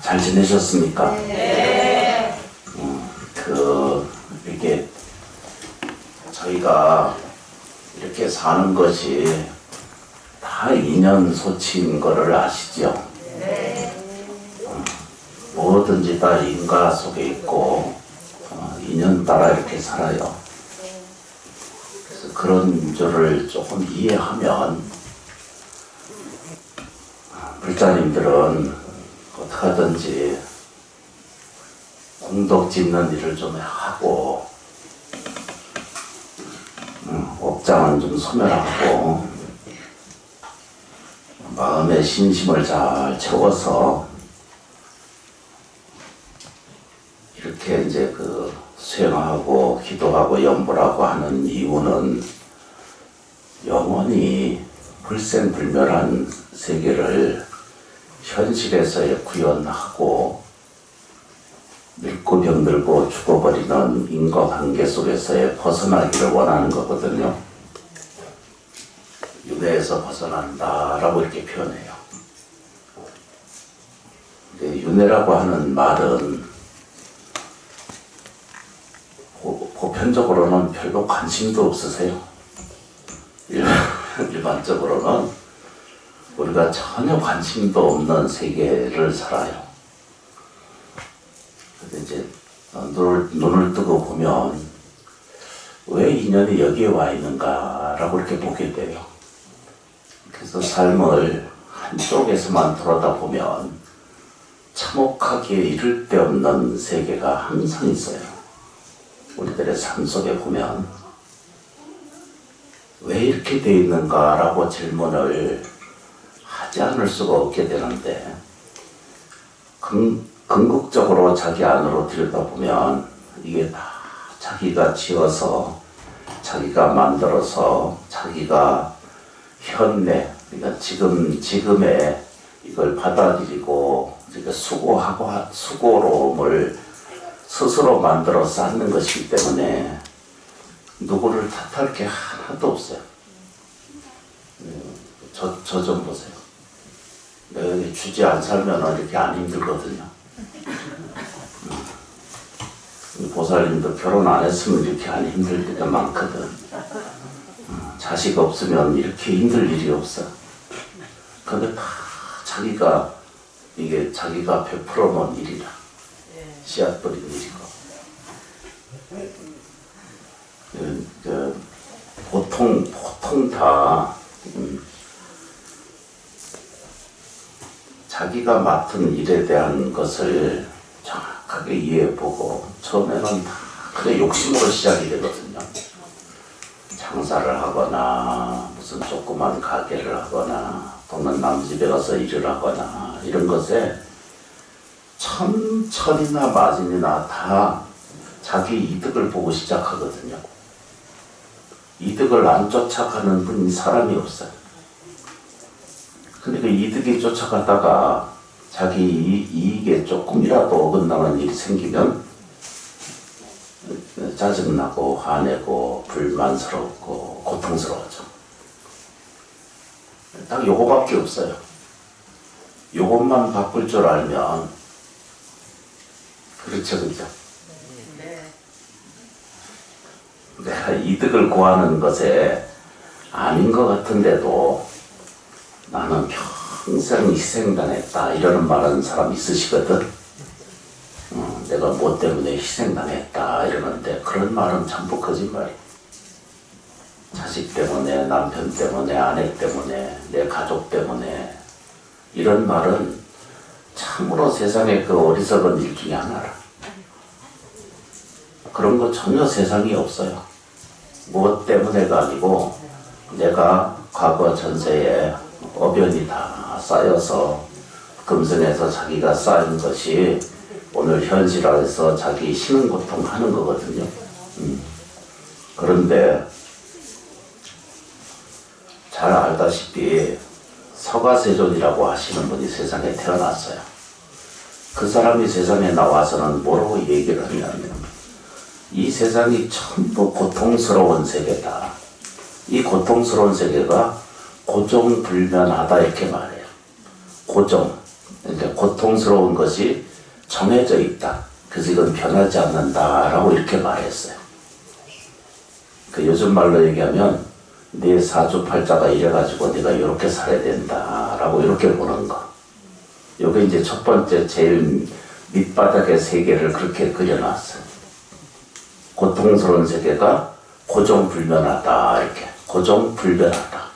잘 지내셨습니까? 네. 이렇게 저희가 이렇게 사는 것이 다 인연소치인 거를 아시죠? 네. 뭐든지 다 인과 속에 있고 인연 따라 이렇게 살아요. 그래서 그런 줄을 조금 이해하면 불자님들은 어떻게 하든지 공덕 짓는 일을 좀 하고 업장은 좀 소멸하고 마음의 신심을 잘 채워서 이렇게 이제 수행하고 기도하고 염불하고 하는 이유는 영원히 불생불멸한 세계를 현실에서의 구현하고 늙고 병들고 죽어버리는 인과관계 속에서의 벗어나기를 원하는 거거든요. 윤회에서 벗어난다라고 이렇게 표현해요. 윤회라고 하는 말은 보편적으로는 별로 관심도 없으세요. 일반적으로는 우리가 전혀 관심도 없는 세계를 살아요. 근데 이제 눈을 뜨고 보면 왜 인연이 여기에 와 있는가라고 이렇게 보게 돼요. 그래서 삶을 한쪽에서만 돌아다보면 참혹하기에 이를 데 없는 세계가 항상 있어요. 우리들의 삶 속에 보면 왜 이렇게 돼 있는가라고 질문을 하지 않을 수가 없게 되는데 궁극적으로 자기 안으로 들여다보면 이게 다 자기가 지어서 자기가 만들어서 자기가 현내 그러니까 지금의 이걸 받아들이고 수고로움을 스스로 만들어 쌓는 것이기 때문에 누구를 탓할 게 하나도 없어요. 저 좀 보세요. 내가 여기 주지 안 살면 이렇게 안 힘들거든요. 보살님도 결혼 안 했으면 이렇게 안 힘들 때가 많거든. 자식 없으면 이렇게 힘들 일이 없어. 근데 다 자기가 베풀어 놓은 일이라. 씨앗 뿌린 일이고. 보통 다 자기가 맡은 일에 대한 것을 정확하게 이해해보고 처음에는 다 그래 욕심으로 시작이 되거든요. 장사를 하거나 무슨 조그만 가게를 하거나 또는 남 집에 가서 일을 하거나 이런 것에 천이나 마진이나 다 자기 이득을 보고 시작하거든요. 이득을 안 쫓아가는 분이 사람이 없어요. 근데 그 이득이 쫓아가다가 자기 이익에 조금이라도 어긋나는 일이 생기면 짜증나고 화내고 불만스럽고 고통스러워져. 딱 요거밖에 없어요. 요것만 바꿀 줄 알면 그렇죠. 내가 이득을 구하는 것에 아닌 것 같은데도 나는 평생 희생당했다 이러는 말하는 사람 있으시거든. 내가 뭐 때문에 희생당했다 이러는데 그런 말은 전부 거짓말이야. 자식 때문에 남편 때문에 아내 때문에 내 가족 때문에 이런 말은 참으로 세상에 어리석은 일 중에 하나라. 그런 거 전혀 세상에 없어요. 무엇 때문에가 아니고 내가 과거 전세에 어변이 다 쌓여서 금생에서 자기가 쌓인 것이 오늘 현실화해서 자기 신은 고통하는 거거든요. 그런데 잘 알다시피 서가세존이라고 하시는 분이 세상에 태어났어요. 그 사람이 세상에 나와서는 뭐라고 얘기를 하냐면 이 세상이 전부 고통스러운 세계다. 이 고통스러운 세계가 고정불변하다 이렇게 말해요. 고정. 이제 고통스러운 것이 정해져 있다. 그래서 이건 변하지 않는다라고 이렇게 말했어요. 그 요즘 말로 얘기하면 네 사주팔자가 이래가지고 네가 이렇게 살아야 된다라고 이렇게 보는 거. 요게 이제 첫 번째 제일 밑바닥의 세계를 그렇게 그려놨어요. 고통스러운 세계가 고정불변하다 이렇게 고정불변하다.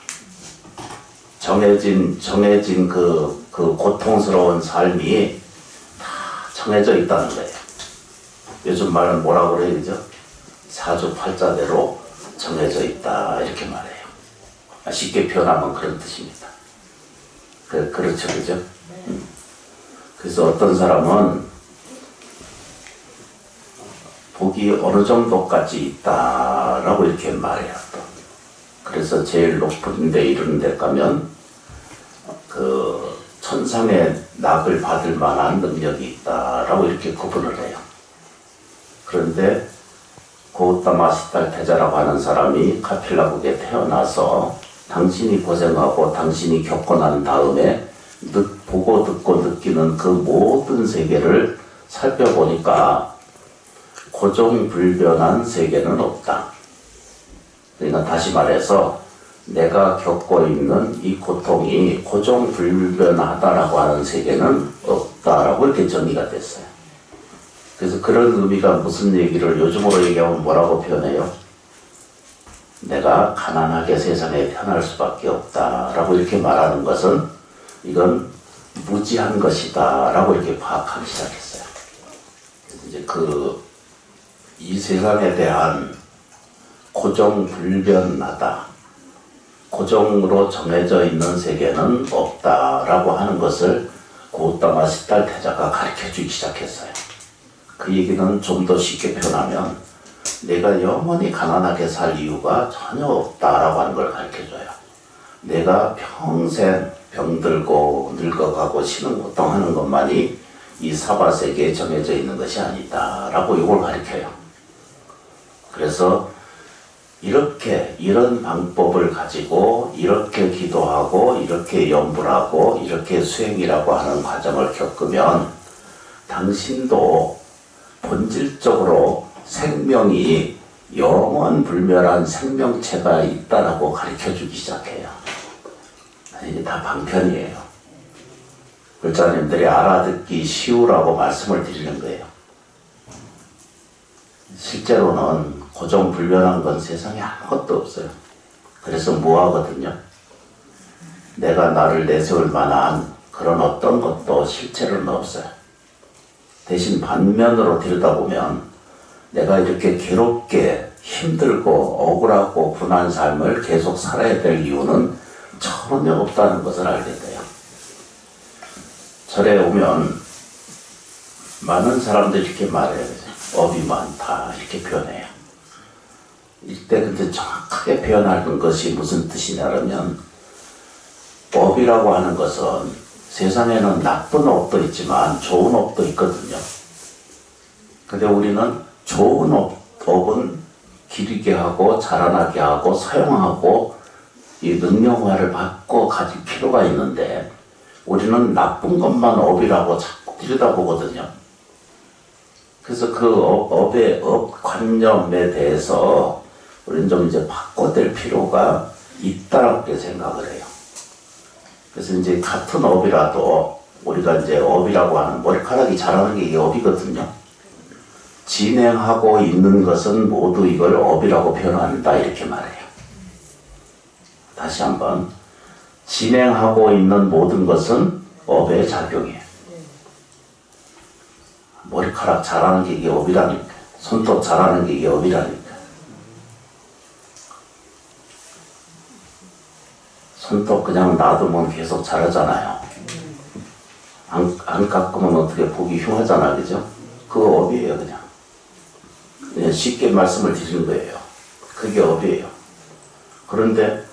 정해진 그 고통스러운 삶이 다 정해져 있다는 거예요. 요즘 말은 뭐라고 그래요, 그죠? 사주팔자대로 정해져 있다 이렇게 말해요. 쉽게 표현하면 그런 뜻입니다. 그렇죠, 그죠? 그래서 어떤 사람은 복이 어느 정도까지 있다라고 이렇게 말해요. 또. 그래서 제일 높은 데 이르는 데 가면 그 천상의 낙을 받을 만한 능력이 있다라고 이렇게 구분을 해요. 그런데 고우타마시탈 태자라고 하는 사람이 카필라국에 태어나서 당신이 고생하고 당신이 겪고 난 다음에 보고 듣고 느끼는 그 모든 세계를 살펴보니까 고정불변한 세계는 없다. 그러니까 다시 말해서 내가 겪고 있는 이 고통이 고정불변하다라고 하는 세계는 없다라고 이렇게 정의가 됐어요. 그래서 그런 의미가 무슨 얘기를 요즘으로 얘기하면 뭐라고 표현해요? 내가 가난하게 세상에 태어날 수밖에 없다라고 이렇게 말하는 것은 이건 무지한 것이다 라고 이렇게 파악하기 시작했어요. 이제 이 세상에 대한 고정불변하다, 고정으로 정해져 있는 세계는 없다라고 하는 것을 고우타마시탈 태자가 가르쳐주기 시작했어요. 그 얘기는 좀 더 쉽게 표현하면 내가 영원히 가난하게 살 이유가 전혀 없다라고 하는 걸 가르쳐줘요. 내가 평생 병들고 늙어가고 신흥고통하는 것만이 이 사바세계에 정해져 있는 것이 아니다라고 이걸 가르쳐요. 그래서 이런 방법을 가지고 이렇게 기도하고 이렇게 염불하고 이렇게 수행이라고 하는 과정을 겪으면 당신도 본질적으로 생명이 영원불멸한 생명체가 있다라고 가르쳐주기 시작해요. 이게 다 방편이에요. 불자님들이 알아듣기 쉬우라고 말씀을 드리는 거예요. 실제로는 고정불변한 건 세상에 아무것도 없어요. 그래서 뭐하거든요? 내가 나를 내세울 만한 그런 어떤 것도 실체로는 없어요. 대신 반면으로 들여다보면 내가 이렇게 괴롭게 힘들고 억울하고 분한 삶을 계속 살아야 될 이유는 전혀 없다는 것을 알게 돼요. 절에 오면 많은 사람들이 이렇게 말해요. 업이 많다 이렇게 표현해요. 이때 근데 정확하게 표현하는 것이 무슨 뜻이냐면 업이라고 하는 것은 세상에는 나쁜 업도 있지만 좋은 업도 있거든요. 근데 우리는 좋은 업은 기르게 하고 자라나게 하고 사용하고 이 능력화를 받고 가질 필요가 있는데 우리는 나쁜 것만 업이라고 자꾸 들여다보거든요. 그래서 그 업의 업관념에 대해서 우리는 좀 이제 바꿔댈 필요가 있다라고 생각을 해요. 그래서 이제 같은 업이라도 우리가 이제 업이라고 하는 머리카락이 자라는 게 이게 업이거든요. 진행하고 있는 것은 모두 이걸 업이라고 표현한다 이렇게 말해요. 다시 한번 진행하고 있는 모든 것은 업의 작용이에요. 머리카락 자라는 게 이게 업이라니까. 손톱 자라는 게 이게 업이라니까. 손톱 그냥 놔두면 계속 자라잖아요. 안 깎으면 어떻게 보기 흉하잖아, 그죠? 그거 업이에요, 그냥. 그냥 쉽게 말씀을 드리는 거예요. 그게 업이에요. 그런데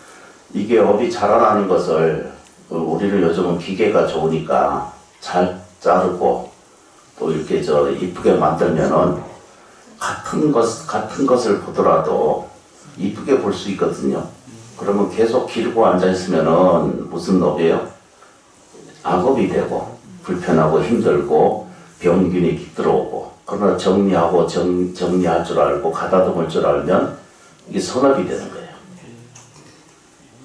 이게 업이 자라나는 것을 우리는 요즘은 기계가 좋으니까 잘 자르고 또 이렇게 이쁘게 만들면은 같은 것을 보더라도 이쁘게 볼 수 있거든요. 그러면 계속 기르고 앉아 있으면은 무슨 업이에요? 악업이 되고 불편하고 힘들고 병균이 들어오고, 그러나 정리할 줄 알고 가다듬을 줄 알면 이게 선업이 되는 거예요.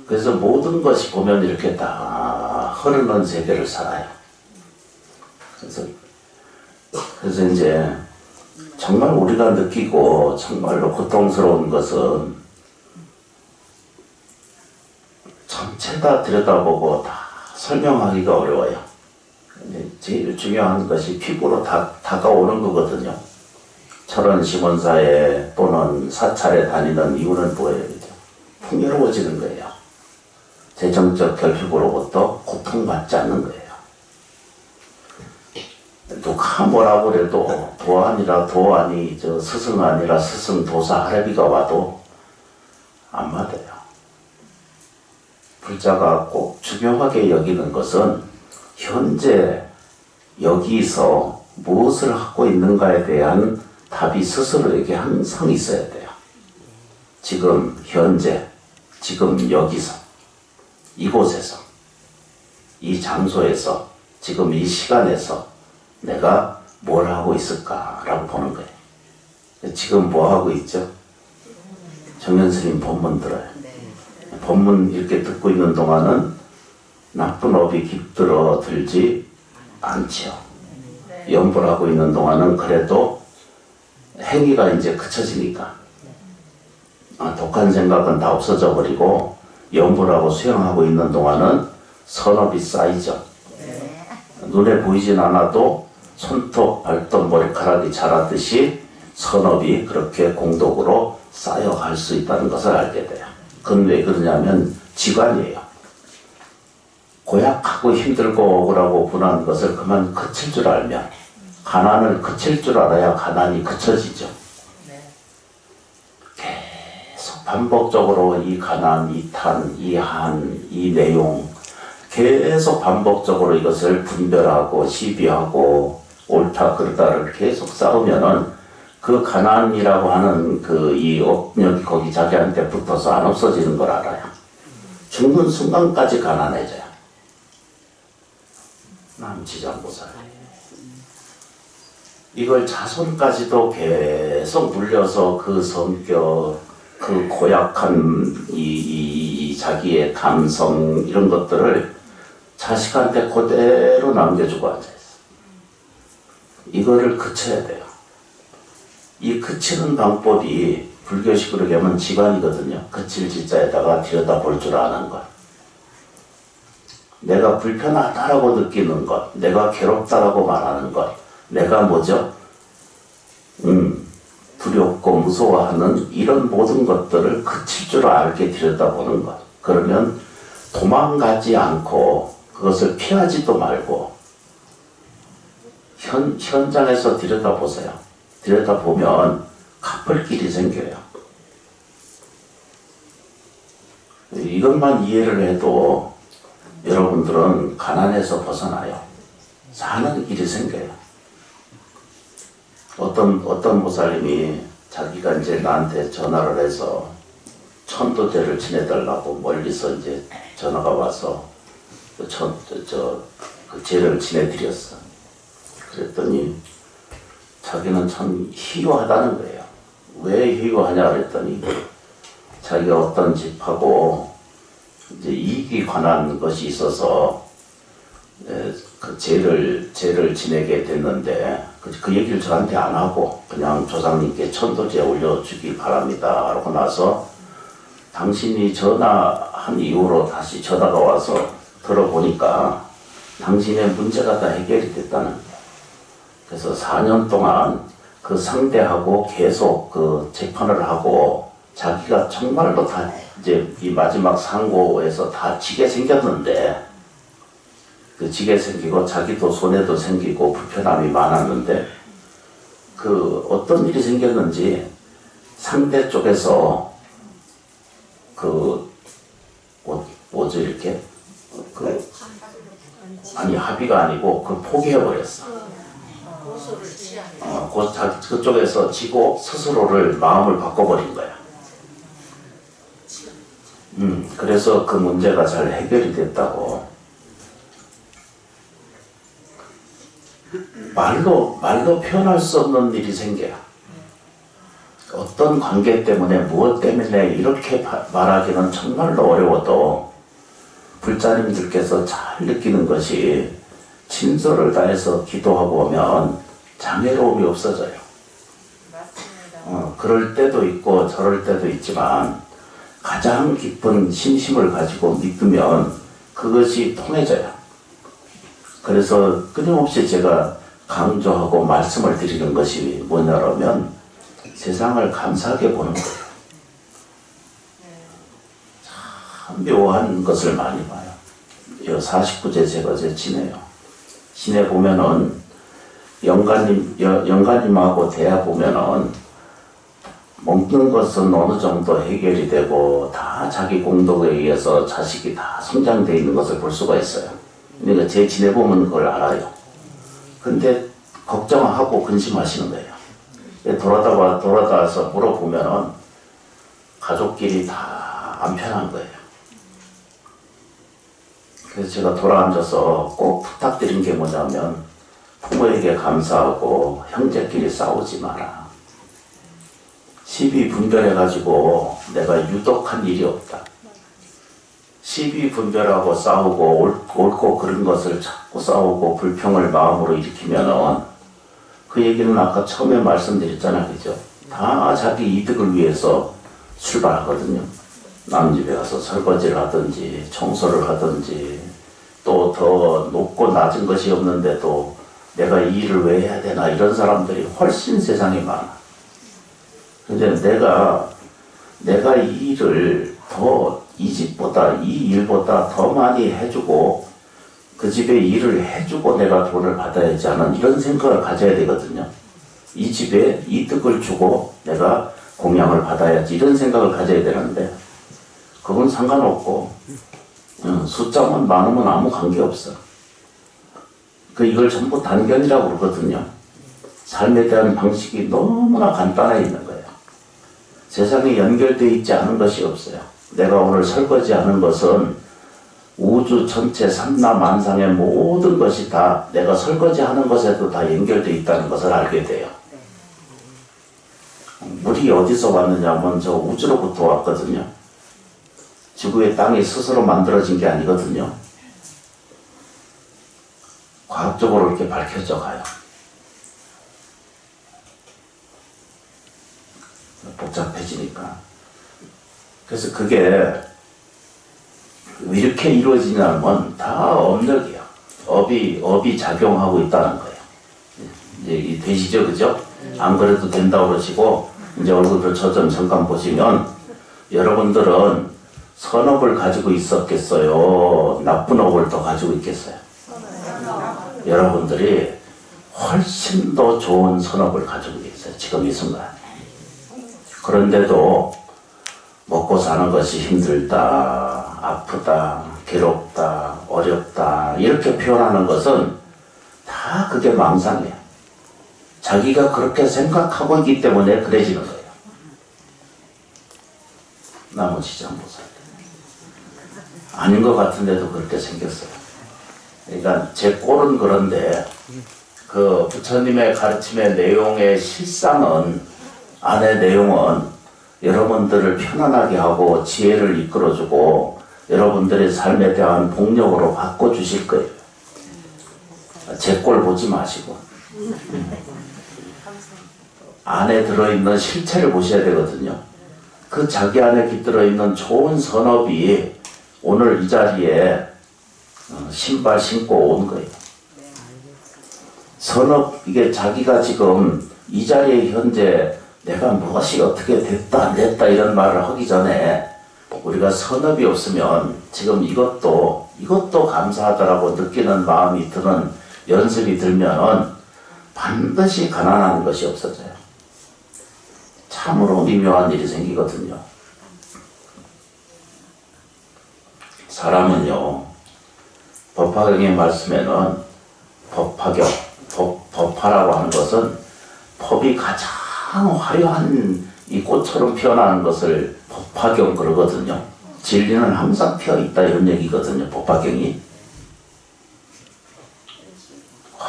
그래서 모든 것이 보면 이렇게 다 흐르는 세계를 살아요. 그래서 이제 정말 우리가 느끼고 정말로 고통스러운 것은 전체 다 들여다보고 다 설명하기가 어려워요. 제일 중요한 것이 피부로 다가오는 거거든요. 철원 시몬사에 또는 사찰에 다니는 이유는 뭐예요? 풍요로워지는 거예요. 재정적 결핍으로부터 고통받지 않는 거예요. 누가 뭐라고 그래도 도안이라 도안이 스승 아니라 스승 도사 할애비가 와도 안 맞아요. 불자가 꼭 중요하게 여기는 것은 현재 여기서 무엇을 하고 있는가에 대한 답이 스스로에게 항상 있어야 돼요. 지금 현재, 지금 여기서, 이곳에서, 이 장소에서, 지금 이 시간에서 내가 뭘 하고 있을까라고 보는 거예요. 지금 뭐 하고 있죠? 정현스님 본문 들어요. 본문 이렇게 듣고 있는 동안은 나쁜 업이 깃들어 들지 않지요. 연불 하고 있는 동안은 그래도 행위가 이제 그쳐지니까 독한 생각은 다 없어져 버리고 연불하고 수행하고 있는 동안은 선업이 쌓이죠. 눈에 보이진 않아도 손톱, 발톱, 머리카락이 자라듯이 선업이 그렇게 공덕으로 쌓여갈 수 있다는 것을 알게 돼요. 그건 왜 그러냐면 지관이에요. 고약하고 힘들고 억울하고 분한 것을 그만 그칠 줄 알면, 가난을 그칠 줄 알아야 가난이 그쳐지죠. 계속 반복적으로 이 가난, 이 탄, 이 한, 이 내용 계속 반복적으로 이것을 분별하고 시비하고 옳다 그르다를 계속 싸우면은 그 가난이라고 하는 이 업력이 거기 자기한테 붙어서 안 없어지는 걸 알아요. 죽는 순간까지 가난해져요. 남지장보살. 이걸 자손까지도 계속 물려서 그 성격, 그 고약한 이 자기의 감성 이런 것들을 자식한테 그대로 남겨주고 앉아있어. 이거를 그쳐야 돼요. 이 그치는 방법이 불교식으로 얘기하면 지관이거든요. 그칠 지자에다가 들여다볼 줄 아는 것. 내가 불편하다라고 느끼는 것, 내가 괴롭다라고 말하는 것, 내가 뭐죠? 두렵고 무서워하는 이런 모든 것들을 그칠 줄 알게 들여다보는 것. 그러면 도망가지 않고 그것을 피하지도 말고 현장에서 들여다보세요. 들여다보면 갚을 길이 생겨요. 이것만 이해를 해도 여러분들은 가난에서 벗어나요. 사는 길이 생겨요. 어떤 보살님이 자기가 이제 나한테 전화를 해서 천도제를 지내달라고 멀리서 이제 전화가 와서 그 제를 지내드렸어. 그랬더니 자기는 참 희유하다는 거예요. 왜 희유하냐 그랬더니 자기가 어떤 집하고 이제 이익이 관한 것이 있어서 그 제를 지내게 됐는데 그 얘기를 저한테 안 하고 그냥 조상님께 천도제 올려주길 바랍니다 하고 나서 당신이 전화한 이후로 다시 전화가 와서 들어보니까 당신의 문제가 다 해결이 됐다는 거예요. 그래서 4년 동안 그 상대하고 계속 그 재판을 하고 자기가 정말로 다 이제 이 마지막 상고에서 다 지게 생겼는데 그 지게 생기고 자기도 손해도 생기고 불편함이 많았는데 그 어떤 일이 생겼는지 상대 쪽에서 그 뭐죠 이렇게 아니 합의가 아니고 그걸 포기해버렸어. 그쪽에서 지고 스스로를 마음을 바꿔버린 거야. 그래서 그 문제가 잘 해결이 됐다고. 말로 표현할 수 없는 일이 생겨요. 어떤 관계 때문에 무엇 때문에 이렇게 말하기는 정말로 어려워도 불자님들께서 잘 느끼는 것이 친절을 다해서 기도하고 오면 장애로움이 없어져요. 그럴 때도 있고 저럴 때도 있지만 가장 깊은 신심을 가지고 믿으면 그것이 통해져요. 그래서 끊임없이 제가 강조하고 말씀을 드리는 것이 뭐냐면 세상을 감사하게 보는 거예요. 참 묘한 것을 많이 봐요. 49제 제가 지내요. 지내 보면은 영가님하고 대화 보면은 먹는 것은 어느 정도 해결이 되고 다 자기 공덕에 의해서 자식이 다 성장되어 있는 것을 볼 수가 있어요. 그러니까 제 지내보면 그걸 알아요. 근데 걱정하고 근심하시는 거예요. 돌아다와서 물어보면은 가족끼리 다 안 편한 거예요. 그래서 제가 돌아앉아서 꼭 부탁드린 게 뭐냐면 부모에게 감사하고 형제끼리 싸우지 마라. 시비 분별해가지고 내가 유독한 일이 없다. 시비 분별하고 싸우고 옳고 그른 것을 자꾸 싸우고 불평을 마음으로 일으키면은 그 얘기는 아까 처음에 말씀드렸잖아요. 그죠? 다 자기 이득을 위해서 출발하거든요. 남 집에 가서 설거지를 하든지 청소를 하든지 또 더 높고 낮은 것이 없는데도 내가 이 일을 왜 해야 되나 이런 사람들이 훨씬 세상에 많아. 근데 내가 이 일을 이 집보다 이 일보다 더 많이 해주고 그 집에 일을 해주고 내가 돈을 받아야지 하는 이런 생각을 가져야 되거든요. 이 집에 이득을 주고 내가 공양을 받아야지 이런 생각을 가져야 되는데 그건 상관없고 숫자만 많으면 아무 관계없어. 이걸 전부 단견이라고 그러거든요. 삶에 대한 방식이 너무나 간단해 있는 거예요. 세상에 연결되어 있지 않은 것이 없어요. 내가 오늘 설거지하는 것은 우주 전체 삼라만상의 모든 것이 다 내가 설거지하는 것에도 다 연결되어 있다는 것을 알게 돼요. 물이 어디서 왔느냐면 저 우주로부터 왔거든요. 지구의 땅이 스스로 만들어진 게 아니거든요. 과학적으로 이렇게 밝혀져 가요. 복잡해지니까. 그래서 그게 이렇게 이루어지냐면 다 업력이에요. 업이 작용하고 있다는 거예요. 이제 되시죠, 그죠? 안 그래도 된다고 그러시고 이제 얼굴을 잠깐 보시면 여러분들은 선업을 가지고 있었겠어요? 나쁜 업을 더 가지고 있겠어요? 여러분들이 훨씬 더 좋은 선업을 가지고 있어요. 지금 이 순간. 그런데도 먹고 사는 것이 힘들다, 아프다, 괴롭다, 어렵다 이렇게 표현하는 것은 다 그게 망상이에요. 자기가 그렇게 생각하고 있기 때문에 그래지는 거예요. 나머지 좀 보세요. 아닌 것 같은데도 그렇게 생겼어요. 그러니까 제 꼴은 그런데 그 부처님의 가르침의 내용의 실상은 안의 내용은 여러분들을 편안하게 하고 지혜를 이끌어주고 여러분들의 삶에 대한 복력으로 바꿔주실 거예요. 제 꼴 보지 마시고 안에 들어있는 실체를 보셔야 되거든요. 그 자기 안에 깃들어 있는 좋은 선업이 오늘 이 자리에 신발 신고 온 거예요. 선업, 이게 자기가 지금 이 자리에 현재 내가 무엇이 어떻게 됐다 안 됐다 이런 말을 하기 전에 우리가 선업이 없으면 지금 이것도 감사하더라고 느끼는 마음이 드는 연습이 들면은 반드시 가난한 것이 없어져요. 참으로 미묘한 일이 생기거든요. 사람은요, 법화경의 말씀에는 법화라고 하는 것은 법이 가장 화려한 이 꽃처럼 피어나는 것을 법화경 그러거든요. 진리는 항상 피어있다 이런 얘기거든요. 법화경이.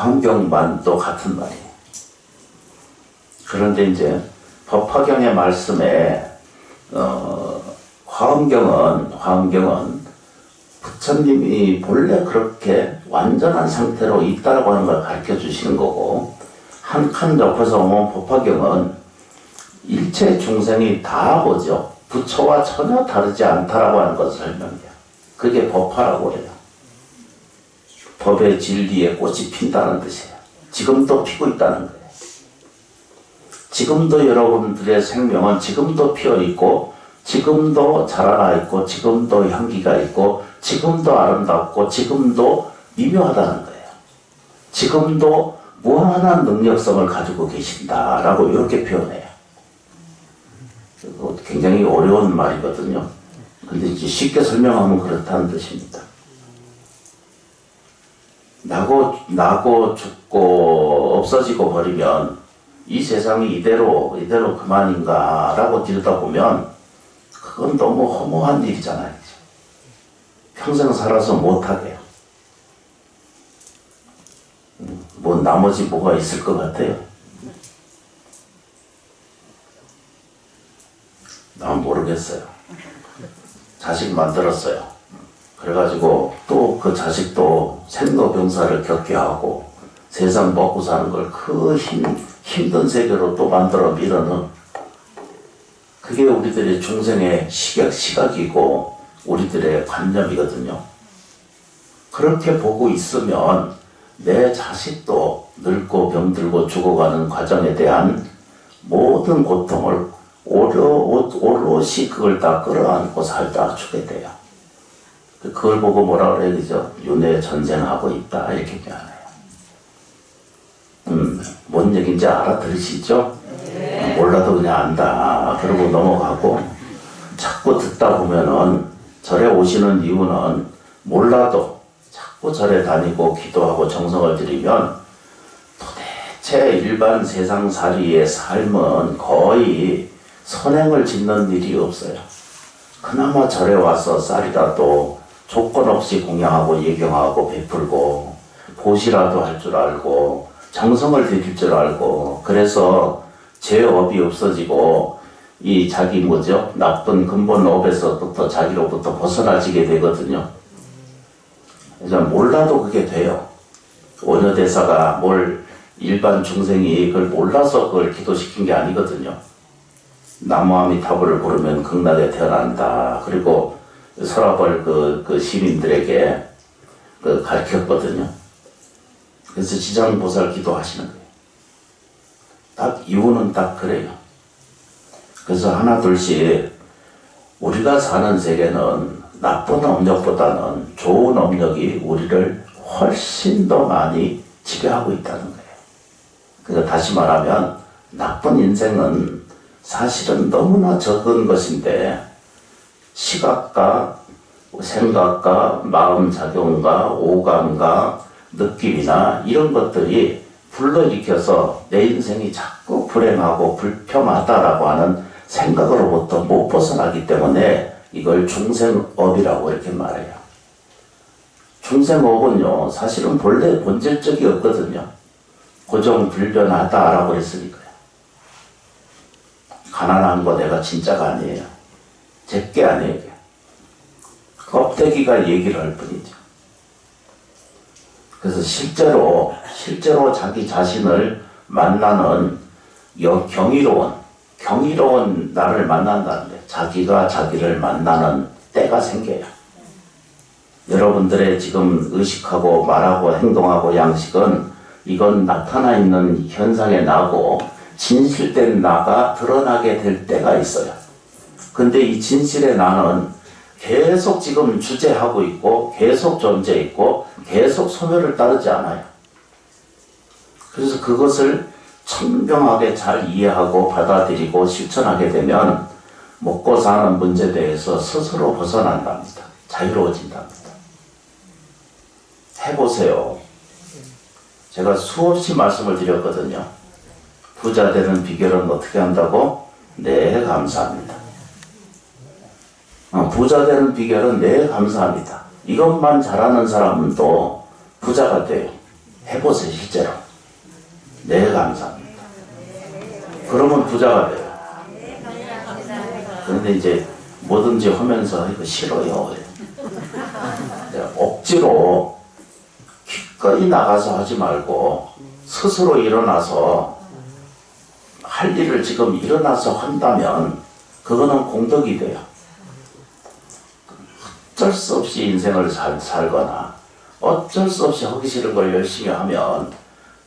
화엄경만도 같은 말이에요. 그런데 이제 법화경의 말씀에 화엄경은 부처님이 본래 그렇게 완전한 상태로 있다라고 하는 걸 가르쳐 주시는 거고, 한 칸 옆에서 오면 법화경은 일체 중생이 다 보죠. 부처와 전혀 다르지 않다라고 하는 것을 설명해요. 그게 법화라고 해요. 법의 진리에 꽃이 핀다는 뜻이에요. 지금도 피고 있다는 거예요. 지금도 여러분들의 생명은 지금도 피어 있고, 지금도 자라나 있고, 지금도 향기가 있고, 지금도 아름답고, 지금도 미묘하다는 거예요. 지금도 무한한 능력성을 가지고 계신다라고 이렇게 표현해요. 굉장히 어려운 말이거든요. 근데 이제 쉽게 설명하면 그렇다는 뜻입니다. 나고 죽고 없어지고 버리면 이 세상이 이대로 그만인가 라고 들여다보면 그건 너무 허무한 일이잖아요. 평생 살아서 못하게요. 뭐 나머지 뭐가 있을 것 같아요? 난 모르겠어요. 자식 만들었어요. 그래가지고 또 그 자식도 생로병사를 겪게 하고 세상 먹고 사는 걸 그 힘든 세계로 또 만들어 밀어넣은, 그게 우리들의 중생의 시각이고 우리들의 관념이거든요. 그렇게 보고 있으면 내 자식도 늙고 병들고 죽어가는 과정에 대한 모든 고통을 오롯이 그걸 다 끌어안고 살다 주게 돼요. 그걸 보고 뭐라 그래야 되죠? 윤회 전생하고 있다 이렇게 표현해요. 뭔 얘기인지 알아들으시죠? 네. 몰라도 그냥 안다 그러고 넘어가고, 자꾸 듣다 보면은 절에 오시는 이유는 몰라도 자꾸 절에 다니고 기도하고 정성을 들이면 도대체 일반 세상살이의 삶은 거의 선행을 짓는 일이 없어요. 그나마 절에 와서 쌀이라도 조건 없이 공양하고 예경하고 베풀고 보시라도 할 줄 알고 정성을 들일 줄 알고, 그래서 죄업이 없어지고 이 자기 뭐죠? 나쁜 근본 업에서부터 자기로부터 벗어나지게 되거든요. 그래서 몰라도 그게 돼요. 원효대사가 뭘 일반 중생이 그걸 몰라서 그걸 기도시킨 게 아니거든요. 나무아미타불을 부르면 극락에 태어난다. 그리고 서라벌 그 시민들에게 가르쳤거든요. 그래서 지장보살 기도하시는 거예요. 딱 이유는 딱 그래요. 그래서 하나 둘씩 우리가 사는 세계는 나쁜 업력보다는 좋은 업력이 우리를 훨씬 더 많이 지배하고 있다는 거예요. 그러니까 다시 말하면 나쁜 인생은 사실은 너무나 적은 것인데, 시각과 생각과 마음작용과 오감과 느낌이나 이런 것들이 불러일으켜서 내 인생이 자꾸 불행하고 불평하다라고 하는 생각으로부터 못 벗어나기 때문에 이걸 중생업이라고 이렇게 말해요. 중생업은요, 사실은 본래 본질적이 없거든요. 고정불변하다라고 그랬으니까요. 가난한 거 내가 진짜가 아니에요. 제게 아니에요. 껍데기가 얘기를 할 뿐이죠. 그래서 실제로 자기 자신을 만나는 경이로운 나를 만난다는데, 자기가 자기를 만나는 때가 생겨요. 여러분들의 지금 의식하고 말하고 행동하고 양식은 이건 나타나 있는 현상의 나고 진실된 나가 드러나게 될 때가 있어요. 근데 이 진실의 나는 계속 지금 주재하고 있고 계속 존재있고 계속 소멸을 따르지 않아요. 그래서 그것을 청명하게 잘 이해하고 받아들이고 실천하게 되면 먹고 사는 문제에 대해서 스스로 벗어난답니다. 자유로워진답니다. 해보세요. 제가 수없이 말씀을 드렸거든요. 부자 되는 비결은 어떻게 한다고? 네, 감사합니다. 부자 되는 비결은 네, 감사합니다. 이것만 잘하는 사람은 또 부자가 돼요. 해보세요, 실제로. 네, 감사합니다. 그러면 부자가 돼요. 그런데 이제 뭐든지 하면서 이거 싫어요. 억지로 기꺼이 나가서 하지 말고 스스로 일어나서 할 일을 지금 일어나서 한다면 그거는 공덕이 돼요. 어쩔 수 없이 인생을 살거나 어쩔 수 없이 하기 싫은 걸 열심히 하면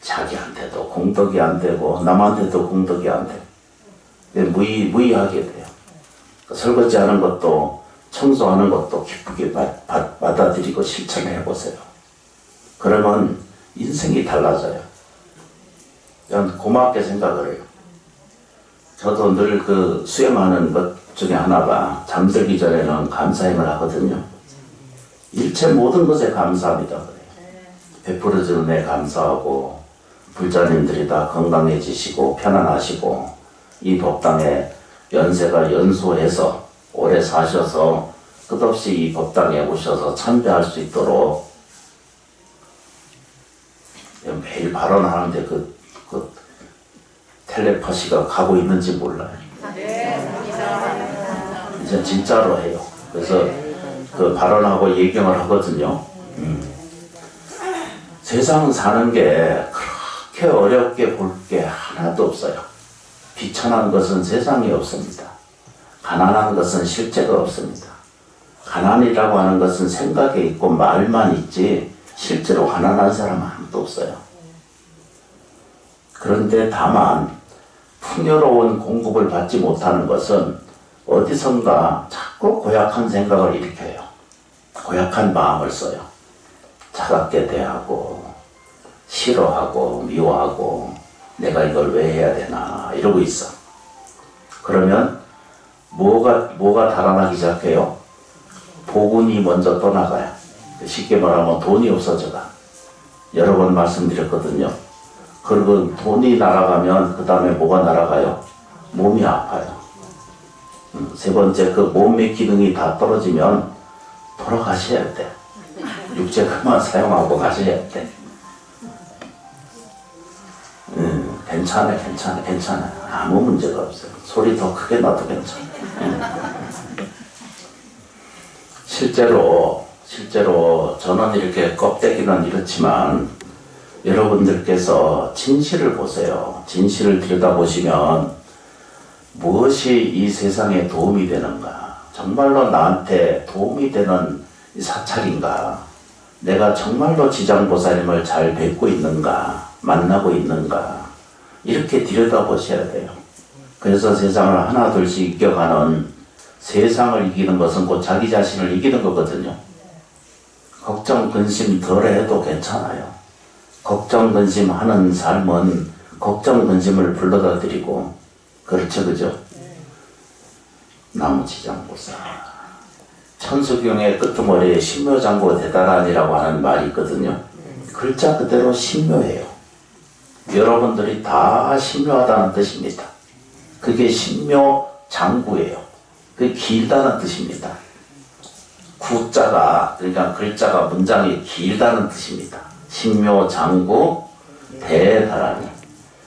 자기한테도 공덕이 안 되고 남한테도 공덕이 안 돼요. 무의하게 돼요. 설거지하는 것도 청소하는 것도 기쁘게 받아들이고 실천해 보세요. 그러면 인생이 달라져요. 저는 고맙게 생각을 해요. 저도 늘 그 수행하는 것 중에 하나가 잠들기 전에는 감사행을 하거든요. 일체 모든 것에 감사합니다 그래요. 베풀어주는 데 감사하고 불자님들이 다 건강해지시고 편안하시고 이 법당에 연세가 연소해서 오래 사셔서 끝없이 이 법당에 오셔서 참배할 수 있도록 매일 발언하는데 그 텔레파시가 가고 있는지 몰라요. 이제 진짜로 해요. 그래서 그 발언하고 예경을 하거든요. 세상 사는 게 그렇게 어렵게 볼 게 하나도 없어요. 비천한 것은 세상에 없습니다. 가난한 것은 실제가 없습니다. 가난이라고 하는 것은 생각에 있고 말만 있지 실제로 가난한 사람은 아무도 없어요. 그런데 다만 풍요로운 공급을 받지 못하는 것은 어디선가 자꾸 고약한 생각을 일으켜요. 고약한 마음을 써요. 차갑게 대하고 싫어하고 미워하고 내가 이걸 왜 해야 되나 이러고 있어. 그러면 뭐가 달아나기 시작해요? 복운이 먼저 떠나가요. 쉽게 말하면 돈이 없어져가. 여러 번 말씀드렸거든요. 그리고 돈이 날아가면 그 다음에 뭐가 날아가요? 몸이 아파요. 세 번째 그 몸의 기능이 다 떨어지면 돌아가셔야 돼. 육체 그만 사용하고 가셔야 돼. 괜찮아. 아무 문제가 없어요. 소리 더 크게 나도 괜찮아. 실제로 저는 이렇게 껍데기는 이렇지만 여러분들께서 진실을 보세요. 진실을 들여다보시면 무엇이 이 세상에 도움이 되는가? 정말로 나한테 도움이 되는 사찰인가? 내가 정말로 지장보살님을 잘 뵙고 있는가? 만나고 있는가? 이렇게 들여다보셔야 돼요. 그래서 세상을 하나 둘씩 이겨가는, 세상을 이기는 것은 곧 자기 자신을 이기는 거거든요. 걱정 근심 덜 해도 괜찮아요. 걱정 근심하는 삶은 걱정 근심을 불러다 드리고, 그렇죠, 그죠? 나무지장보살. 천수경의 끄트머리에 신묘장고 대단하니라고 하는 말이 있거든요. 글자 그대로 신묘해요. 여러분들이 다 신묘하다는 뜻입니다. 그게 신묘장구예요. 그게 길다는 뜻입니다. 구자가, 그러니까 글자가 문장이 길다는 뜻입니다. 신묘장구 대다라니.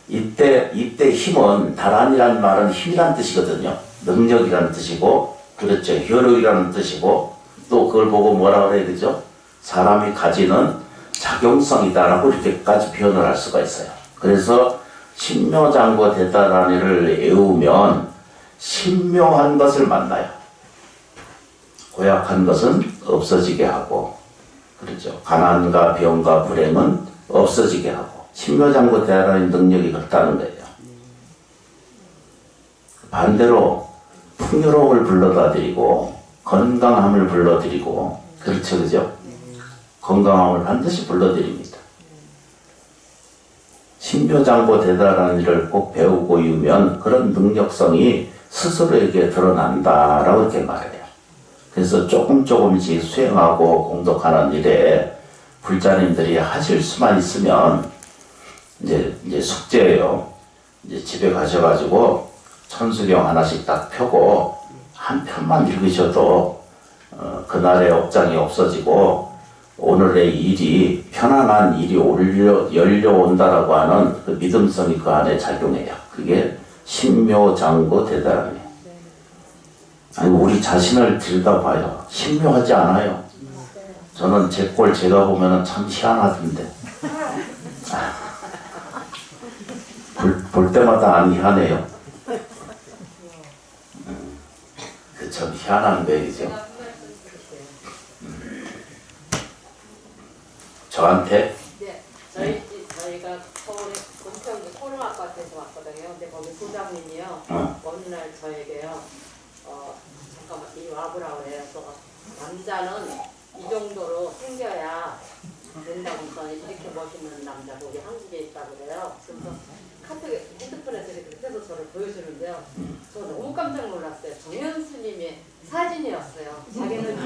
이때 힘은, 다란이라는 말은 힘이라는 뜻이거든요. 능력이라는 뜻이고, 그렇죠. 효력이라는 뜻이고, 또 그걸 보고 뭐라 그래야 되죠? 사람이 가지는 작용성이다라고 이렇게까지 표현을 할 수가 있어요. 그래서 신묘장구 대다라니를 외우면 신묘한 것을 만나요. 고약한 것은 없어지게 하고, 그렇죠. 가난과 병과 불행은 없어지게 하고, 신묘장구 대다라니 능력이 그렇다는 거예요. 반대로 풍요로움을 불러다 드리고 건강함을 불러드리고, 그렇죠, 그죠? 건강함을 반드시 불러드립니다. 신묘장구 대다라니를 꼭 배우고 이으면 그런 능력성이 스스로에게 드러난다라고 이렇게 말해요. 그래서 조금씩 수행하고 공덕하는 일에 불자님들이 하실 수만 있으면 이제 숙제예요. 이제 집에 가셔가지고 천수경 하나씩 딱 펴고 한 편만 읽으셔도 그날의 업장이 없어지고 오늘의 일이 편안한 일이 열려온다라고 하는 그 믿음성이 그 안에 작용해요. 그게 신묘장구 대단하네. 아니 우리 자신을 들여다봐요. 신묘하지 않아요. 저는 제 꼴 제가 보면은 참 희한하던데. 볼 때마다 안 희한해요. 그 참 희한한 거이죠. 저한테? 네, 저희가 서울에 은평구 코롱아파트에서 왔거든요. 근데 거기 소장님이요. 어느 날 저에게요. 잠깐만 이 와보라고 해요. 남자는 이 정도로 생겨야 된다면서 이렇게 멋있는 남자가 우리 한국에 있다고 그래요. 그래서 핸드폰에서 이렇게 떼서 저를 보여주는데요. 저 너무 깜짝 놀랐어요. 정현 스님의 사진이었어요. 자기는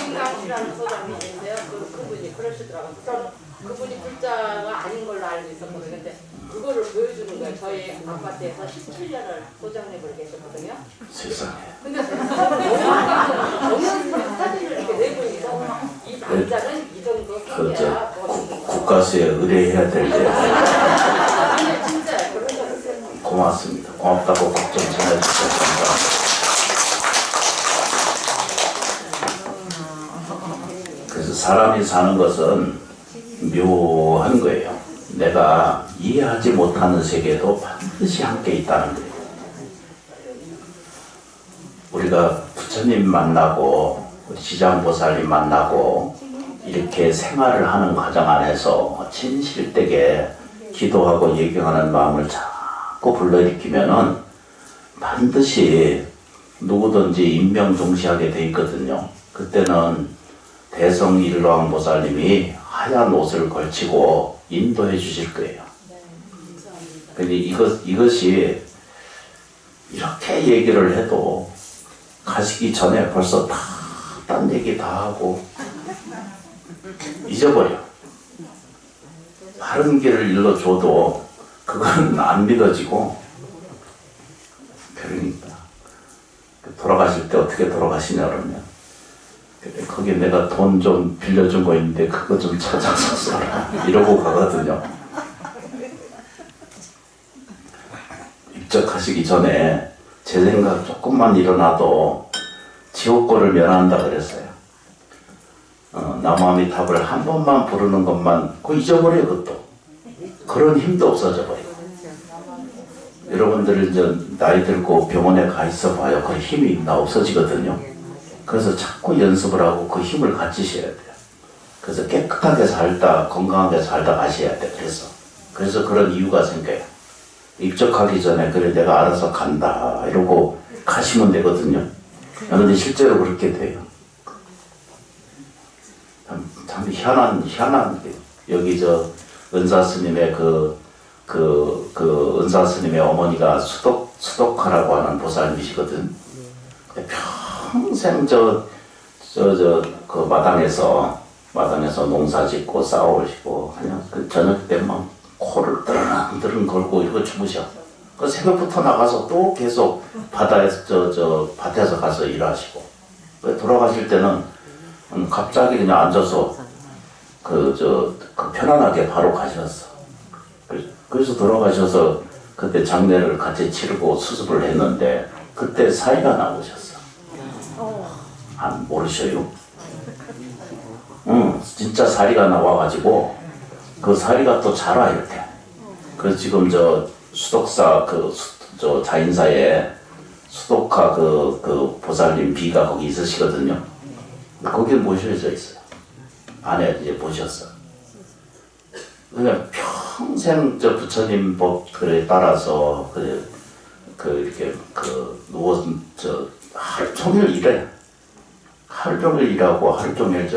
김강시라는 소장님인데요. 그분이 그러시더라고요. 저는 그분이 글자가 아닌 걸로 알고 있었거든요. 근데 그거를 보여주는 거예요. 저희 아파트에서 17년을 소장님으로 계셨거든요. 세상에. 근데 정현 사진을 이렇게 내보니까 이 남자는 이 정도 생겨야 멋있는 거예요. 국가수에 의뢰해야 될 때. 근데 진짜 그러셨어요. 고맙습니다. 고맙다고 걱정 전해주셔서 감사합니다. 그래서 사람이 사는 것은 묘한 거예요. 내가 이해하지 못하는 세계도 반드시 함께 있다는 거예요. 우리가 부처님 만나고 지장보살님 만나고 이렇게 생활을 하는 과정 안에서 진실되게 기도하고 예경하는 마음을 자꾸 불러일으키면은 반드시 누구든지 임명종시하게 돼 있거든요. 그때는 대성일로왕 보살님이 하얀 옷을 걸치고 인도해 주실 거예요. 근데 이것이 이렇게 얘기를 해도 가시기 전에 벌써 딴 얘기 다 하고 잊어버려. 바른 길을 일러줘도 그건 안 믿어지고. 그러니까 돌아가실 때 어떻게 돌아가시냐 그러면 거기 내가 돈 좀 빌려준 거 있는데 그거 좀 찾아서 써라 이러고 가거든요. 입적하시기 전에 제 생각 조금만 일어나도 지옥고를 면한다 그랬어요. 나무아미탑을 한 번만 부르는 것만 그거 잊어버려요. 그것도 그런 힘도 없어져 버려요. 여러분들 이제 나이 들고 병원에 가 있어 봐요. 그 힘이 다 없어지거든요. 그래서 자꾸 연습을 하고 그 힘을 가지셔야 돼요. 그래서 깨끗하게 살다 건강하게 살다 가셔야 돼요. 그래서 그런 이유가 생겨요. 입적하기 전에 그래 내가 알아서 간다 이러고 가시면 되거든요. 그런데 실제로 그렇게 돼요. 참 희한한 게 여기 저 은사 스님의 은사 스님의 어머니가 수덕하라고 하는 보살님이시거든. 평생 그 마당에서 농사 짓고 싸우시고 그냥 그 저녁 때만 코를 드르렁 걸고 이러고 주무셔. 그 새벽부터 나가서 또 계속 바다에서 밭에서 가서 일하시고. 돌아가실 때는 갑자기 그냥 앉아서 그 편안하게 바로 가셨어. 그래서 돌아가셔서 그때 장례를 같이 치르고 수습을 했는데 그때 사이가 나오셨어. 안 모르셔요? 응, 진짜 사리가 나와가지고 그 사리가 또 자라 이렇게. 그래서 지금 저 수덕사 저 자인사에 수덕하 그 보살님 비가 거기 있으시거든요. 거기에 모셔져 있어요. 안에 이제 모셨어. 그냥 평생 저 부처님 법들에 따라서 이렇게 누워서 하루 종일 일해. 하루 종일 일하고 하루 종일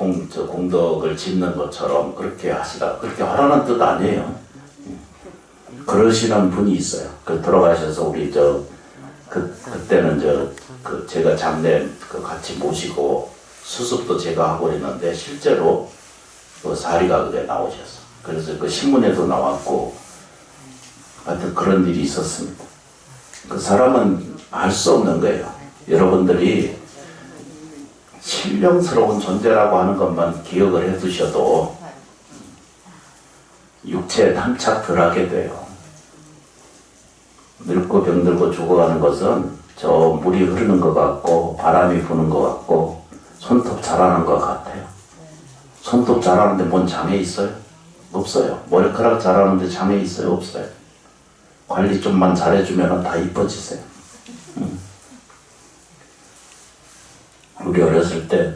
공덕을 짓는 것처럼 그렇게 하시다. 그렇게 하라는 뜻 아니에요. 그러시는 분이 있어요. 돌아가셔서 우리 그때는 제가 장례 같이 모시고 수습도 제가 하고 있는데 실제로 사리가 그게 나오셨어. 그래서 그 신문에도 나왔고 하여튼 그런 일이 있었습니다. 그 사람은 알 수 없는 거예요. 여러분들이 신령스러운 존재라고 하는 것만 기억을 해 두셔도 육체에 담착 덜 하게 돼요. 늙고 병들고 죽어가는 것은 저 물이 흐르는 것 같고 바람이 부는 것 같고 손톱 자라는 것 같아요. 손톱 자라는데 뭔 장애 있어요? 없어요. 머리카락 자라는데 장애 있어요? 없어요. 관리 좀만 잘해주면 다 이뻐지세요. 우리 어렸을 때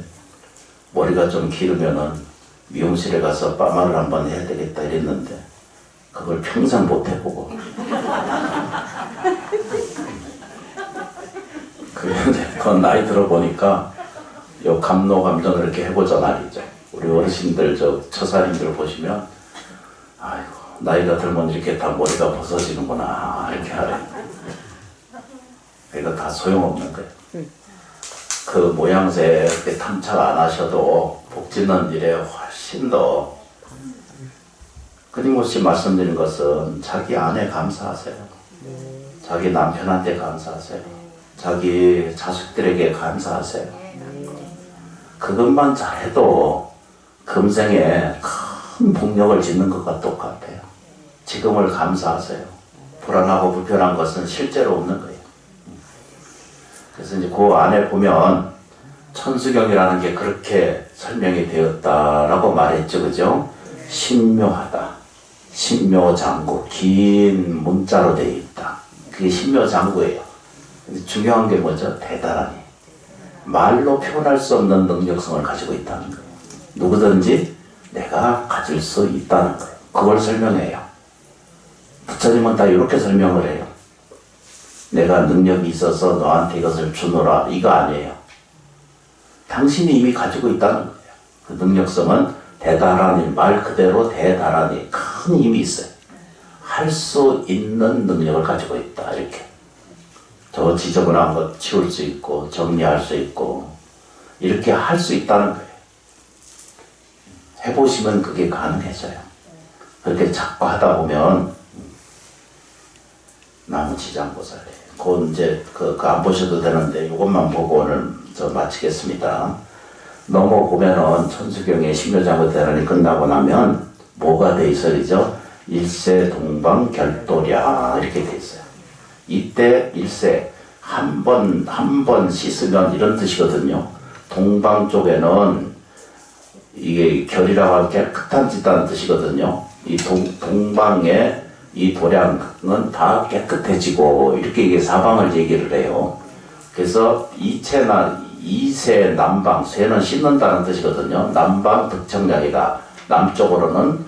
머리가 좀 기르면은 미용실에 가서 파마를 한번 해야 되겠다 이랬는데 그걸 평생 못 해보고 그건 나이 들어보니까 요 감노감정을 이렇게 해보자 말이죠. 우리 어르신들 저 처사님들 보시면 아이고 나이가 들면 이렇게 다 머리가 벗어지는구나 이렇게 하래. 그러니까 다 소용없는 거예요. 그 모양새 이렇게 탐착 안 하셔도 복 짓는 일에 훨씬 더 끊임없이 말씀드린 것은 자기 아내 감사하세요. 자기 남편한테 감사하세요. 자기 자식들에게 감사하세요. 그것만 잘해도 금생에 큰 복력을 짓는 것과 똑같아요. 지금을 감사하세요. 불안하고 불편한 것은 실제로 없는 거예요. 그래서 이제 그 안에 보면 천수경이라는 게 그렇게 설명이 되었다라고 말했죠. 그죠? 신묘하다. 신묘장구. 긴 문자로 되어 있다. 그게 신묘장구예요. 근데 중요한 게 뭐죠? 대단하니. 말로 표현할 수 없는 능력성을 가지고 있다는 거예요. 누구든지 내가 가질 수 있다는 거예요. 그걸 설명해요. 부처님은 다 이렇게 설명을 해요. 내가 능력이 있어서 너한테 이것을 주노라. 이거 아니에요. 당신이 이미 가지고 있다는 거예요. 그 능력성은 대단하니, 말 그대로 대단하니 큰 힘이 있어요. 할 수 있는 능력을 가지고 있다. 이렇게. 저 지저분한 것 치울 수 있고 정리할 수 있고 이렇게 할 수 있다는 거예요. 해보시면 그게 가능해져요. 그렇게 자꾸 하다 보면 나무지장보살이에요. 그건 이제 안 보셔도 되는데 이것만 보고 오늘 저 마치겠습니다. 넘어보면은 천수경의 신묘장구 대란이 끝나고 나면 뭐가 돼 있어야죠? 일세 동방 결도랴 이렇게 돼 있어요. 이때 일세 한 번 씻으면 이런 뜻이거든요. 동방 쪽에는 이게 결이라고 하면 깨끗한 짓다는 뜻이거든요. 이 동방에 이 도량은 다 깨끗해지고 이렇게 이게 사방을 얘기를 해요. 그래서 이세 남방, 쇠는 씻는다는 뜻이거든요. 남방 득청량이다. 남쪽으로는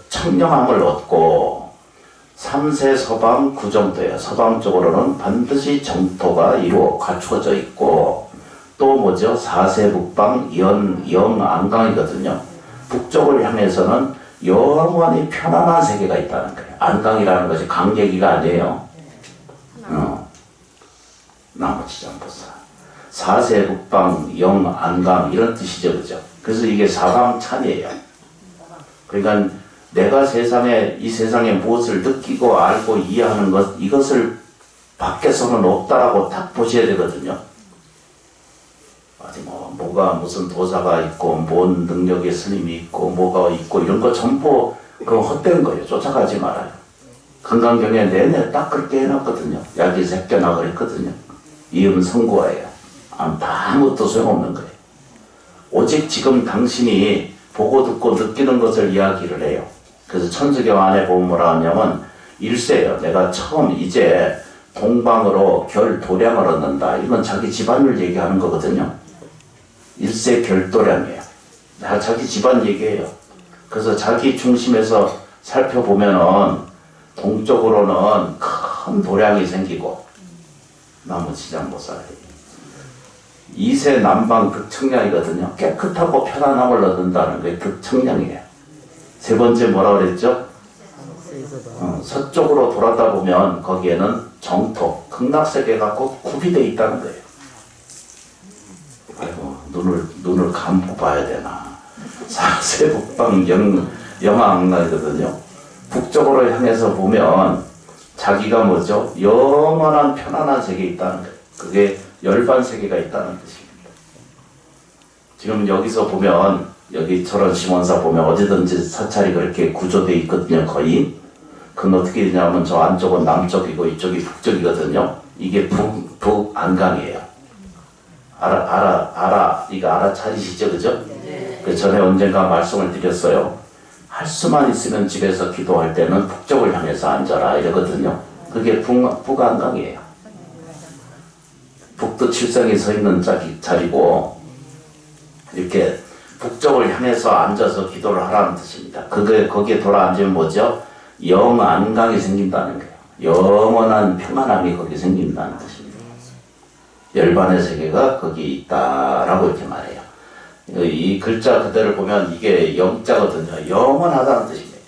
청량함을 얻고 삼세 서방 구정도예요. 서방 쪽으로는 반드시 정토가 갖추어져 있고 또 뭐죠? 사세 북방 영안강이거든요. 북쪽을 향해서는 영원히 편안한 세계가 있다는 거예요. 안강이라는 것이 강 얘기가 아니에요. 나무지장보살. 사세 북방 영안강 이런 뜻이죠. 그죠? 그래서 이게 사방찬이에요. 그러니까 내가 이 세상에 무엇을 느끼고 알고 이해하는 것, 이것을 밖에서는 없다라고 딱 보셔야 되거든요. 어디 뭐가 무슨 도사가 있고, 뭔 능력의 스님이 있고, 뭐가 있고, 이런 거 전부 그거 헛된 거예요. 쫓아가지 말아요. 건강경에 내내 딱 그렇게 해놨거든요. 약이 새겨나 그랬거든요. 이음 성구화예요. 아무것도 소용없는 거예요. 오직 지금 당신이 보고 듣고 느끼는 것을 이야기를 해요. 그래서 천수경 안에 보면 뭐라 하냐면 일세예요. 내가 처음 이제 동방으로 결도량을 얻는다. 이건 자기 집안을 얘기하는 거거든요. 일세 결도량이에요. 자기 집안 얘기해요. 그래서 자기 중심에서 살펴보면은 동쪽으로는 큰 도량이 생기고 나무지장보살이 이세 남방 득청량이거든요. 깨끗하고 편안함을 얻는다는 게 득청량이에요. 세 번째 뭐라 그랬죠? 서쪽으로 돌아다 보면 거기에는 정토, 극락세계가 꼭 구비되어 있다는 거예요. 아이고 눈을 감고 봐야 되나. 사세 북방 영왕락이거든요. 북쪽으로 향해서 보면 자기가 뭐죠? 영원한 편안한 세계에 있다는 거예요. 그게 열반 세계가 있다는 뜻입니다. 지금 여기서 보면 여기처럼 심원사 보면 어디든지 사찰이 그렇게 구조되어 있거든요. 거의. 그건 어떻게 되냐면 저 안쪽은 남쪽이고 이쪽이 북쪽이거든요. 이게 북안강이에요. 이거 알아차리시죠? 그죠? 그 전에 언젠가 말씀을 드렸어요. 할 수만 있으면 집에서 기도할 때는 북쪽을 향해서 앉아라 이러거든요. 그게 북안강이에요. 북두 칠성이 서 있는 자리고 이렇게 북쪽을 향해서 앉아서 기도를 하라는 뜻입니다. 거기에 돌아앉으면 뭐죠? 영안강이 생긴다는 거예요. 영원한 평안함이 거기 생긴다는 뜻입니다. 열반의 세계가 거기 있다라고 이렇게 말해요. 이 글자 그대로 보면 이게 영자거든요. 영원하다는 뜻입니다.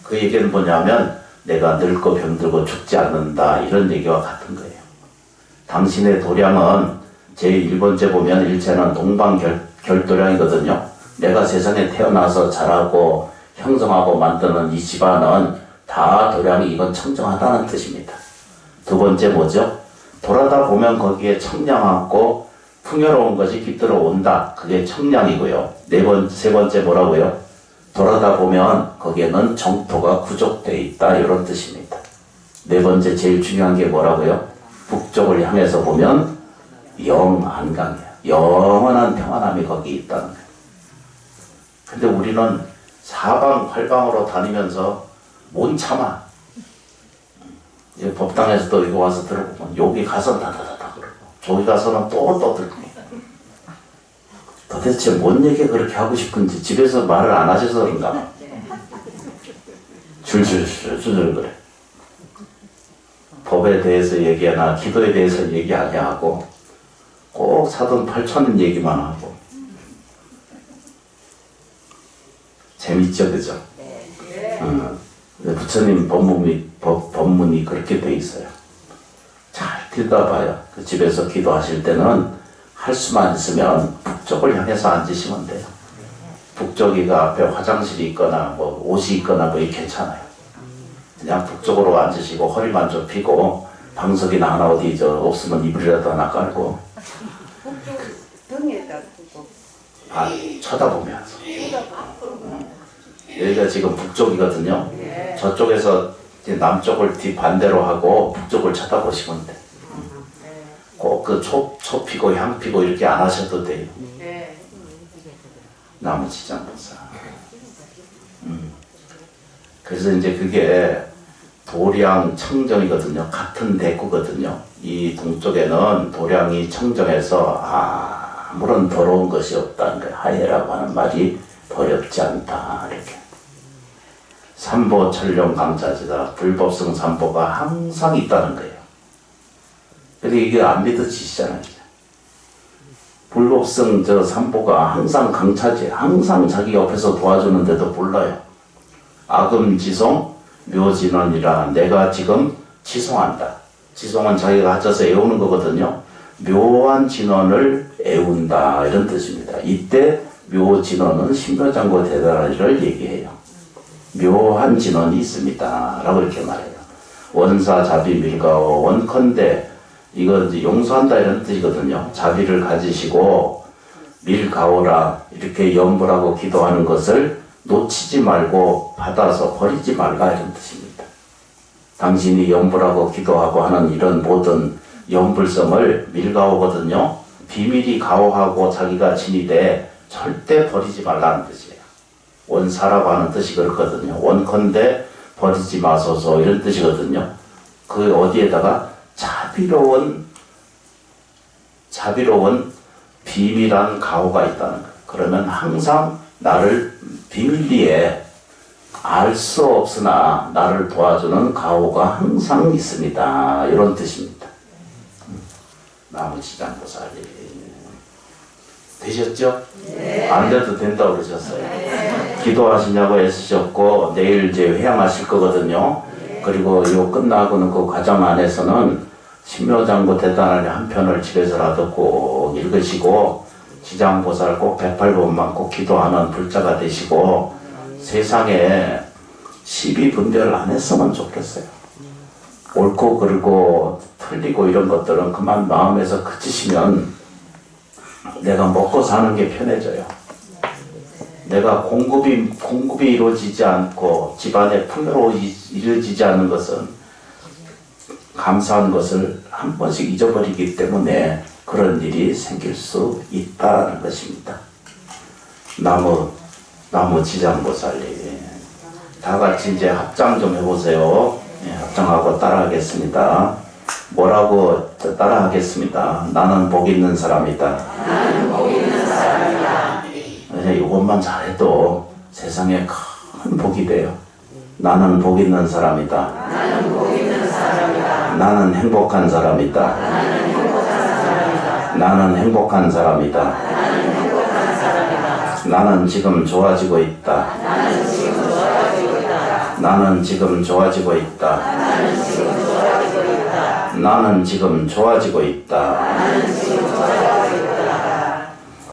그 얘기는 뭐냐면 내가 늙고 병들고 죽지 않는다 이런 얘기와 같은 거예요. 당신의 도량은 제1번째 보면 일체는 동방결도량이거든요. 내가 세상에 태어나서 자라고 형성하고 만드는 이 집안은 다 도량이 이건 청정하다는 뜻입니다. 두 번째 뭐죠? 돌아다 보면 거기에 청량하고 풍요로운 것이 깃들어 온다. 그게 청량이고요. 세 번째 뭐라고요? 돌아다 보면 거기에는 정토가 구족되어 있다. 이런 뜻입니다. 네 번째 제일 중요한 게 뭐라고요? 북쪽을 향해서 보면 영안강이에요. 영원한 평안함이 거기 있다는 거예요. 근데 우리는 사방팔방으로 다니면서 못 참아. 법당에서도 이거 와서 들어보면 여기 가서 다다다다 그러고 저기 가서는 또 들고 도대체 뭔 얘기 그렇게 하고 싶은지 집에서 말을 안 하셔서 그런가 봐. 줄줄줄줄 그래. 법에 대해서 얘기하나 기도에 대해서 얘기 안 하고 꼭 사돈 팔천 얘기만 하고 재밌죠, 그죠? 부처님 법문이 그렇게 돼 있어요. 잘 들여다봐요. 그 집에서 기도하실 때는 할 수만 있으면 북쪽을 향해서 앉으시면 돼요. 북쪽이가 앞에 화장실이 있거나 뭐 옷이 있거나 뭐 이게 괜찮아요. 그냥 북쪽으로 앉으시고 허리만 좀 펴고 방석이나 하나 어디 없으면 이불이라도 하나 깔고 등에다 두고 쳐다보면서 여기가 지금 북쪽이거든요. 저쪽에서 이제 남쪽을 뒤반대로 하고 북쪽을 쳐다보시면 돼. 꼭 그 초 피고 향 피고 이렇게 안 하셔도 돼요. 나무지장보사. 그래서 이제 그게 도량 청정이거든요. 같은 대구거든요. 이 동쪽에는 도량이 청정해서 아무런 더러운 것이 없다는 거예요. 하예라고 하는 말이 더럽지 않다 이렇게. 삼보 천룡 강자지다. 불법성 삼보가 항상 있다는 거예요. 근데 이게 안 믿어지시잖아요. 불법성 저 삼보가 항상 강차지. 항상 자기 옆에서 도와주는데도 몰라요. 악음지송 묘진원이라 내가 지금 지송한다. 지송은 자기가 하쳐서 애우는 거거든요. 묘한 진원을 애운다 이런 뜻입니다. 이때 묘진원은 신묘장고 대단하리를 얘기해요. 묘한 진원이 있습니다 라고 이렇게 말해요. 원사 자비 밀가오 원컨대 이거 이제 용서한다 이런 뜻이거든요. 자비를 가지시고 밀가오라 이렇게 염불하고 기도하는 것을 놓치지 말고 받아서 버리지 말라 이런 뜻입니다. 당신이 염불하고 기도하고 하는 이런 모든 염불성을 밀가오거든요. 비밀이 가오하고 자기가 진이 돼 절대 버리지 말라는 뜻이에요. 원사라고 하는 뜻이 그렇거든요. 원컨대 버리지 마소서 이런 뜻이거든요. 그 어디에다가 자비로운 비밀한 가오가 있다는 거예요. 그러면 항상 나를 비밀리에 알 수 없으나 나를 도와주는 가오가 항상 있습니다. 이런 뜻입니다. 나무지장보살이 되셨죠? 네. 안 돼도 된다고 그러셨어요. 네. 기도하시냐고 애쓰셨고 내일 이제 회양하실 거거든요. 네. 그리고 이거 끝나고는 그 과정 안에서는 신묘장구 대단하리 한 편을 집에서라도 꼭 읽으시고 지장보살 꼭 108번만 꼭 기도하는 불자가 되시고 세상에 시비 분별 안 했으면 좋겠어요. 옳고 그르고 틀리고 이런 것들은 그만 마음에서 그치시면 내가 먹고 사는 게 편해져요. 내가 공급이 이루어지지 않고 집안에 풍요로움이 이루어지지 않는 것은 감사한 것을 한 번씩 잊어버리기 때문에 그런 일이 생길 수 있다는 것입니다. 나무 지장보살님, 다 같이 이제 합장 좀 해보세요. 예, 합장하고 따라하겠습니다. 뭐라고 따라하겠습니다. 나는 복 있는 사람이다. 나는 복 있는 사람이다. 그냥 이것만 잘해도 세상에 큰 복이 돼요. 나는 복 있는 사람이다. 나는 복 있는 사람이다. 나는 행복한 사람이다. 나는 행복한 사람이다. 나는 행복한 사람이다. 나는 행복한 사람이다. 나는 지금 좋아지고 있다. 나는 지금 좋아지고 있다. 나는 지금 좋아지고 있다. 나는 지금 좋아지고 있다. 나는 지금 좋아지고 있다. 나는 지금